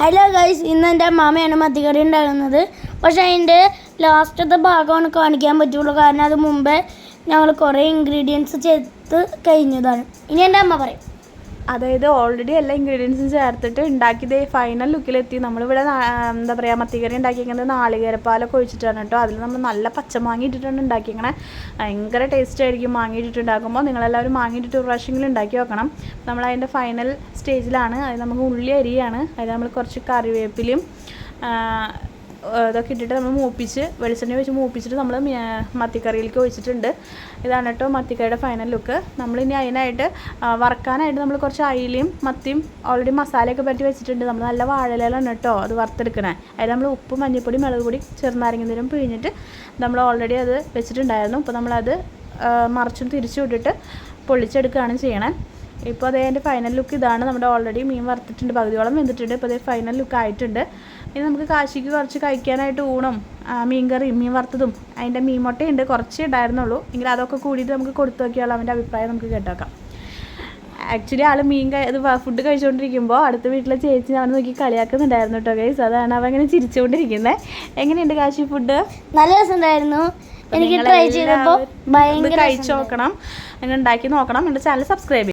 Hello guys, ഇന്ന് എൻ്റെ അമ്മാമ്മയാണ് മത്തിക്കറി ഉണ്ടാകുന്നത്. പക്ഷേ അതിൻ്റെ ലാസ്റ്റത്തെ ഭാഗമാണ് കാണിക്കാൻ പറ്റുള്ളൂ, കാരണം അത് മുമ്പേ ഞങ്ങൾ കുറേ ഇൻഗ്രീഡിയൻസ് ചേർത്ത് കഴിഞ്ഞതാണ്. ഇനി എൻ്റെ അമ്മ പറയും. അതായത് ഓൾറെഡി എല്ലാ ഇൻഗ്രീഡിയൻസും ചേർത്തിട്ട് ഉണ്ടാക്കിയത് ഫൈനൽ ലുക്കിലെത്തി. നമ്മളിവിടെ എന്താ പറയുക, മത്തിക്കറി ഉണ്ടാക്കിയിരിക്കുന്നത് നാളികേരപ്പാലൊക്കെ ഒഴിച്ചിട്ടാണ് കേട്ടോ. അതിൽ നമ്മൾ നല്ല പച്ചമാങ്ങ ഇട്ടിട്ടാണ് ഉണ്ടാക്കിയിരിക്കണേ. ഭയങ്കര ടേസ്റ്റ് ആയിരിക്കും മാങ്ങ ഇട്ടിട്ടുണ്ടാക്കുമ്പോൾ. നിങ്ങളെല്ലാവരും മാങ്ങ ഇട്ടിട്ട് ഒരു പ്രാവശ്യമെങ്കിലും ഉണ്ടാക്കി വെക്കണം. നമ്മളതിൻ്റെ ഫൈനൽ സ്റ്റേജിലാണ്. അത് നമുക്ക് ഉള്ളി അരിയാണ്. അതിൽ നമ്മൾ കുറച്ച് കറിവേപ്പിലയും ഇതൊക്കെ ഇട്ടിട്ട് നമ്മൾ മൂപ്പിച്ച് വെളിച്ചെണ്ണ വെച്ച് മൂപ്പിച്ചിട്ട് നമ്മൾ മത്തിക്കറിയിലേക്ക് ഒഴിച്ചിട്ടുണ്ട്. ഇതാണ് കേട്ടോ മത്തിക്കറിയുടെ ഫൈനൽ ലുക്ക്. നമ്മളിനി അതിനായിട്ട് വറുക്കാനായിട്ട് നമ്മൾ കുറച്ച് അയിലയും മത്തിയും ഓൾറെഡി മസാലയൊക്കെ പറ്റി വെച്ചിട്ടുണ്ട്. നമ്മൾ നല്ല വാഴയിലാണ് കേട്ടോ അത് വറുത്തെടുക്കണേ. അതിൽ നമ്മൾ ഉപ്പ്, മഞ്ഞൾപ്പൊടി, മുളക് പൊടി, ചെറുനാരങ്ങ നീരും പിഴിഞ്ഞിട്ട് നമ്മൾ ഓൾറെഡി അത് വെച്ചിട്ടുണ്ടായിരുന്നു. ഇപ്പോൾ നമ്മളത് മറിച്ചും തിരിച്ചും ഇട്ടിട്ട് പൊള്ളിച്ചെടുക്കുകയാണ് ചെയ്യണേ. ഇപ്പോൾ അതേ എൻ്റെ ഫൈനൽ ലുക്ക് ഇതാണ്. നമ്മുടെ ഓൾറെഡി മീൻ വറുത്തിട്ടുണ്ട്, പകുതിയോളം വെന്തിട്ടുണ്ട്. ഇപ്പോൾ അതേ ഫൈനൽ ലുക്ക് ആയിട്ടുണ്ട്. ഇനി നമുക്ക് കാശിക്ക് കുറച്ച് കഴിക്കാനായിട്ട് ഊണും മീൻ കറിയും മീൻ വറുത്തതും അതിൻ്റെ മീൻ മുട്ടയുണ്ട്, കുറച്ചേ ഉണ്ടായിരുന്നുള്ളൂ. എങ്കിൽ അതൊക്കെ കൂടിയിട്ട് നമുക്ക് കൊടുത്തു നോക്കിയാൽ അവൻ്റെ അഭിപ്രായം നമുക്ക് കേട്ടേക്കാം. ആക്ച്വലി ആൾ ഇത് ഫുഡ് കഴിച്ചുകൊണ്ടിരിക്കുമ്പോൾ അടുത്ത വീട്ടിലെ ചേച്ചി അവനെ നോക്കി കളിയാക്കുന്നുണ്ടായിരുന്നു കേട്ടോ ഗൈസ്. അതാണ് അവൻ ഇങ്ങനെ ചിരിച്ചുകൊണ്ടിരിക്കുന്നത്. എങ്ങനെയുണ്ട് കാശി ഫുഡ്? നല്ല രസമുണ്ടായിരുന്നു. എനിക്ക് ട്രൈ ചെയ്തപ്പോൾ ഭയങ്കര കഴിച്ചു നോക്കണം, അങ്ങനെ ഉണ്ടാക്കി നോക്കണം. എൻ്റെ ചാനൽ സബ്സ്ക്രൈബ് ചെയ്യും.